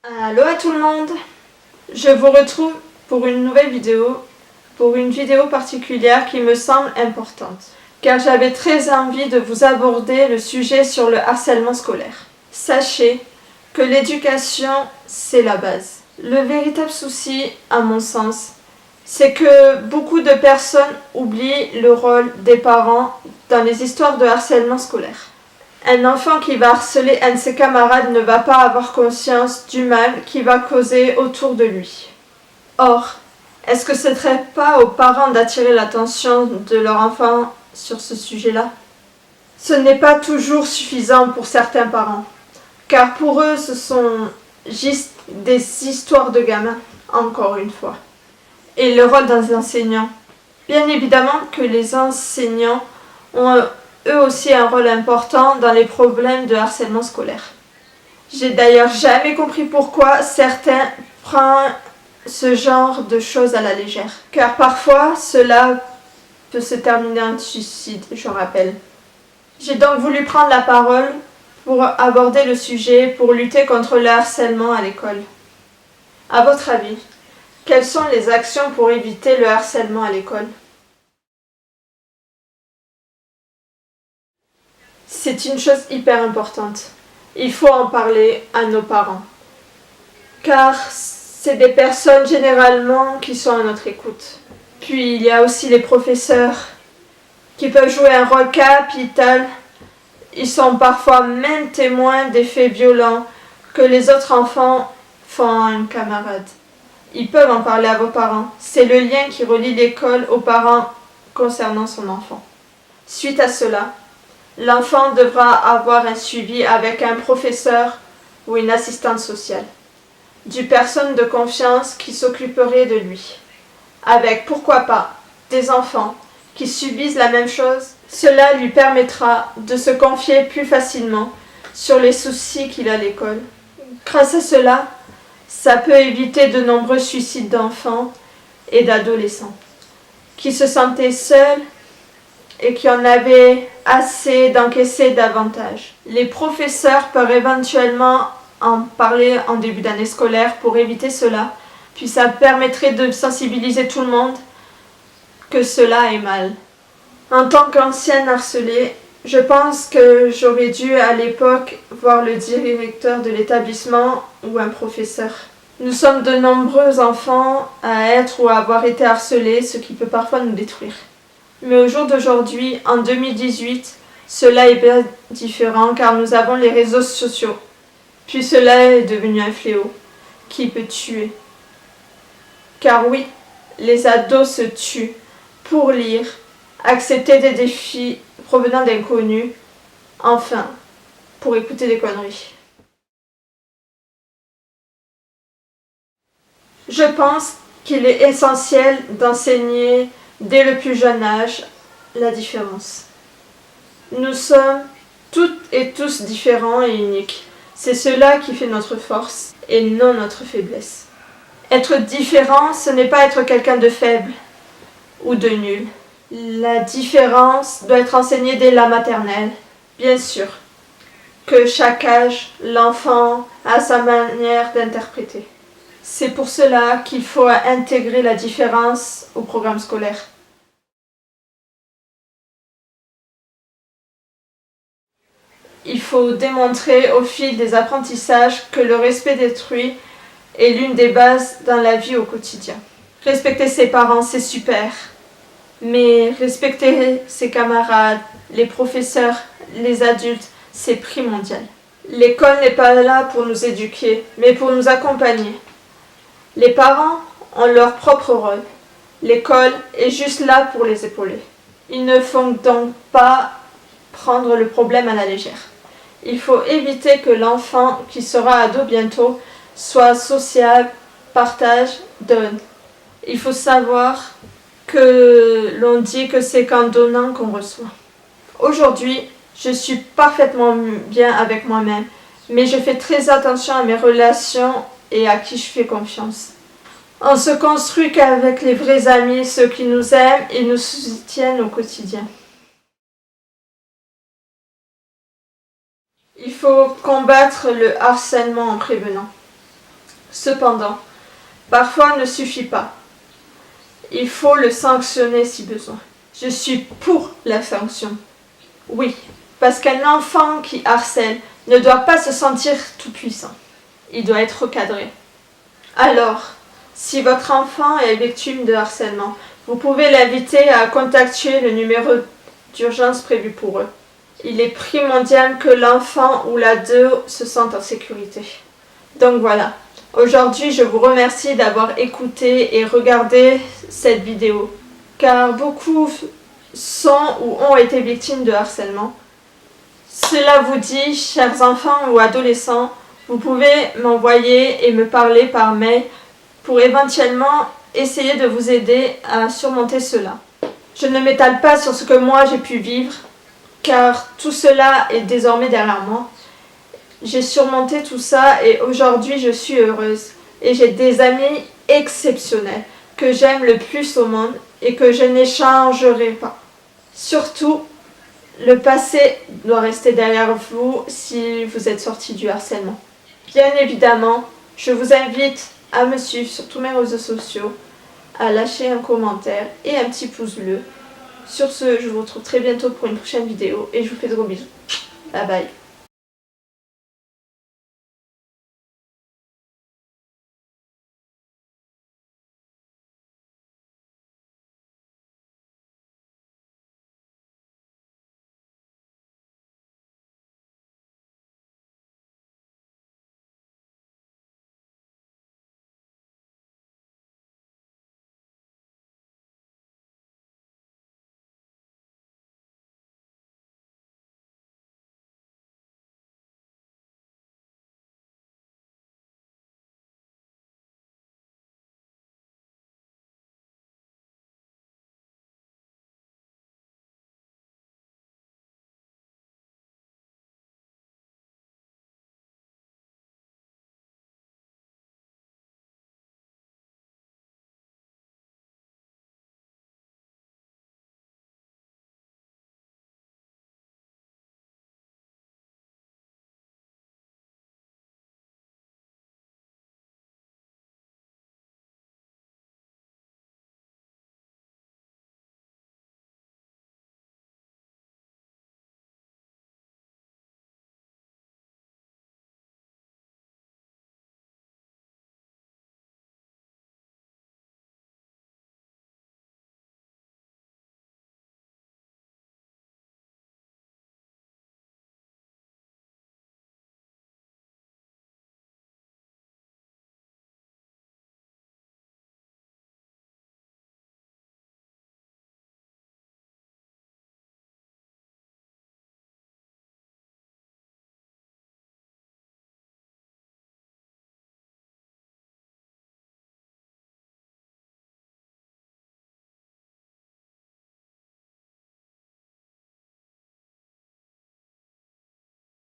Allô à tout le monde. Je vous retrouve pour une nouvelle vidéo, pour une vidéo particulière qui me semble importante, car j'avais très envie de vous aborder le sujet sur le harcèlement scolaire. Sachez que l'éducation, c'est la base. Le véritable souci, à mon sens, c'est que beaucoup de personnes oublient le rôle des parents dans les histoires de harcèlement scolaire. Un enfant qui va harceler un de ses camarades ne va pas avoir conscience du mal qu'il va causer autour de lui. Or, est-ce que ce ne serait pas aux parents d'attirer l'attention de leur enfant sur ce sujet-là? Ce n'est pas toujours suffisant pour certains parents, car pour eux ce sont juste des histoires de gamins, encore une fois. Et le rôle des enseignants. Bien évidemment que les enseignants ont eux aussi un rôle important dans les problèmes de harcèlement scolaire. J'ai d'ailleurs jamais compris pourquoi certains prennent ce genre de choses à la légère. Car parfois, cela peut se terminer en suicide, je rappelle. J'ai donc voulu prendre la parole pour aborder le sujet pour lutter contre le harcèlement à l'école. À votre avis, quelles sont les actions pour éviter le harcèlement à l'école? C'est une chose hyper importante. Il faut en parler à nos parents. Car c'est des personnes généralement qui sont à notre écoute. Puis il y a aussi les professeurs qui peuvent jouer un rôle capital. Ils sont parfois même témoins des faits violents que les autres enfants font à un camarade. Ils peuvent en parler à vos parents. C'est le lien qui relie l'école aux parents concernant son enfant. Suite à cela, l'enfant devra avoir un suivi avec un professeur ou une assistante sociale, d'une personne de confiance qui s'occuperait de lui, avec pourquoi pas des enfants qui subissent la même chose. Cela lui permettra de se confier plus facilement sur les soucis qu'il a à l'école. Grâce à cela, ça peut éviter de nombreux suicides d'enfants et d'adolescents qui se sentaient seuls et qui en avaient assez d'encaisser davantage. Les professeurs peuvent éventuellement en parler en début d'année scolaire pour éviter cela, puis ça permettrait de sensibiliser tout le monde que cela est mal. En tant qu'ancienne harcelée, je pense que j'aurais dû à l'époque voir le directeur de l'établissement ou un professeur. Nous sommes de nombreux enfants à être ou à avoir été harcelés, ce qui peut parfois nous détruire. Mais au jour d'aujourd'hui, en 2018, cela est bien différent car nous avons les réseaux sociaux. Puis cela est devenu un fléau qui peut tuer. Car oui, les ados se tuent pour lire, accepter des défis provenant d'inconnus, enfin, pour écouter des conneries. Je pense qu'il est essentiel d'enseigner dès le plus jeune âge la différence. Nous sommes toutes et tous différents et uniques. C'est cela qui fait notre force et non notre faiblesse. Être différent, ce n'est pas être quelqu'un de faible ou de nul. La différence doit être enseignée dès la maternelle. Bien sûr que chaque âge, l'enfant a sa manière d'interpréter. C'est pour cela qu'il faut intégrer la différence au programme scolaire. Il faut démontrer au fil des apprentissages que le respect d'autrui est l'une des bases dans la vie au quotidien. Respecter ses parents, c'est super, mais respecter ses camarades, les professeurs, les adultes, c'est primordial. L'école n'est pas là pour nous éduquer, mais pour nous accompagner. Les parents ont leur propre rôle. L'école est juste là pour les épauler. Ils ne font donc pas prendre le problème à la légère. Il faut éviter que l'enfant qui sera ado bientôt soit social, partage, donne. Il faut savoir que l'on dit que c'est qu'en donnant qu'on reçoit. Aujourd'hui, je suis parfaitement bien avec moi-même, mais je fais très attention à mes relations et à qui je fais confiance. On se construit qu'avec les vrais amis, ceux qui nous aiment et nous soutiennent au quotidien. Il faut combattre le harcèlement en prévenant. Cependant, parfois ne suffit pas. Il faut le sanctionner si besoin. Je suis pour la sanction. Oui, parce qu'un enfant qui harcèle ne doit pas se sentir tout puissant. Il doit être recadré. Alors, si votre enfant est victime de harcèlement, vous pouvez l'inviter à contacter le numéro d'urgence prévu pour eux. Il est primordial que l'enfant ou l'ado se sente en sécurité. Donc voilà, aujourd'hui je vous remercie d'avoir écouté et regardé cette vidéo, car beaucoup sont ou ont été victimes de harcèlement. Cela vous dit, chers enfants ou adolescents, vous pouvez m'envoyer et me parler par mail pour éventuellement essayer de vous aider à surmonter cela. Je ne m'étale pas sur ce que moi j'ai pu vivre, car tout cela est désormais derrière moi. J'ai surmonté tout ça et aujourd'hui je suis heureuse. Et j'ai des amis exceptionnels que j'aime le plus au monde et que je n'échangerai pas. Surtout, le passé doit rester derrière vous si vous êtes sorti du harcèlement. Bien évidemment, je vous invite à me suivre sur tous mes réseaux sociaux, à lâcher un commentaire et un petit pouce bleu. Sur ce, je vous retrouve très bientôt pour une prochaine vidéo et je vous fais de gros bisous. Bye bye.